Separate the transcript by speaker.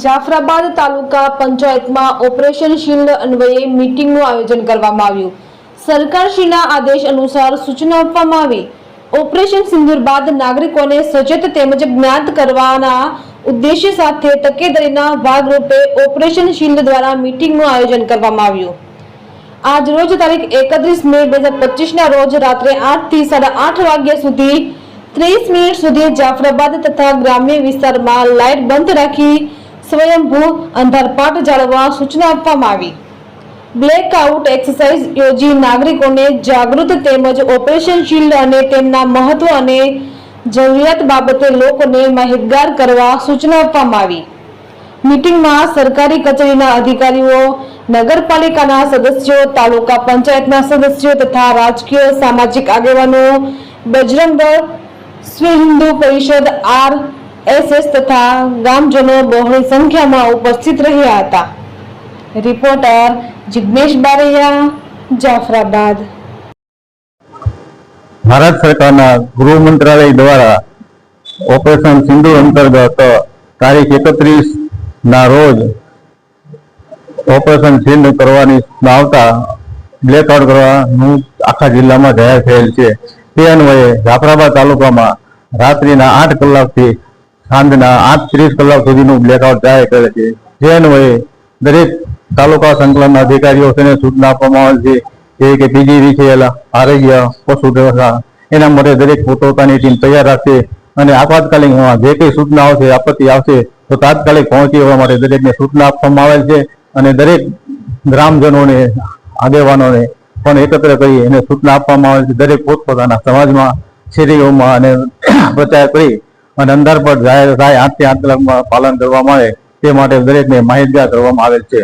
Speaker 1: જાફરાબાદ તાલુકા પંચાયતમાં operation shield અન્વયે મીટિંગનું આયોજન કરવામાં આવ્યું। સરકારશ્રીના આદેશ અનુસાર સૂચના આપવામાં આવી। ઓપરેશન સિંદૂર બાદ નાગરિકોને સચેત તેમજ જ્ઞાત કરવાના ઉદ્દેશ્ય સાથે તકેદારીના ભાગરૂપે ઓપરેશન શિલ્ડ દ્વારા મીટિંગનું આયોજન કરવામાં આવ્યું। આજ રોજ તારીખ 31 મે 2025 ના રોજ રાત્રે 8 થી 8:30 વાગ્યા સુધી 30 મિનિટ સુધી જાફરાબાદ તથા ગ્રામ્ય વિસ્તારમાં લાઇટ બંધ રાખી સ્વયંભૂ અંધારપાટ જાળવવા સૂચના આપવામાં આવી। બ્લેકઆઉટ એક્સરસાઇઝ યોજી નાગરિકોને જાગૃત તેમજ ઓપરેશન શિલ્ડ અને તેમના મહત્વ અને જરૂરિયાત બાબતે લોકોને માહિતગાર કરવા સૂચના આપવામાં આવી। મીટિંગમાં સરકારી કચેરીના અધિકારીઓ, નગરપાલિકાના સદસ્યો, તાલુકા પંચાયતના સદસ્યો તથા રાજકીય સામાજિક આગેવાનો, બજરંગ દળ, વિશ્વ હિન્દુ પરિષદ, RSS તથા ગામજનો બહોળી સંખ્યામાં ઉપસ્થિત રહ્યા હતા। રિપોર્ટર જિગ્નેશ બારૈયા, જાફરાબાદ।
Speaker 2: ભારત સરકારના ગૃહ મંત્રાલય દ્વારા ઓપરેશન સિંદૂર અંતર્ગત તારીખ 31 ના રોજ ઓપરેશન સિંદૂર કરવાની આવતા બ્લેકઆઉટ કરવાનું આખા જિલ્લામાં જાહેર થયેલ છે। તે અન્વયે જાફરાબાદ તાલુકામાં રાત્રિના 8 કલાકથી સાંજના 8:30 કલાક સુધીનું બ્લેકઆઉટ જાહેર કરે છે। જે અન્વયે દરેક તાલુકા સંકલન અધિકારીઓ તેને સૂચના આપવામાં આવે છે કે PGVCL, આરોગ્ય, પશુ વ્યવસ્થા એના માટે દરેક પોતાની ટીમ તૈયાર રાખશે અને આપાતકાલીન જે કંઈ સૂચના આવશે, આપત્તિ આવશે તો તાત્કાલિક પહોંચી વળવા માટે દરેકને સૂચના આપવામાં આવેલ છે અને દરેક ગ્રામજનોને, આગેવાનોને પણ એકત્ર કરી એને સૂચના આપવામાં આવે છે। દરેક પોતપોતાના સમાજમાં, શેરીઓમાં અને પ્રચાર કરી અને અંધારપટ જાહેર થાય 8 થી 8 કલાકમાં પાલન કરવામાં આવે તે માટે દરેકને માહિતગાર કરવામાં આવેલ છે।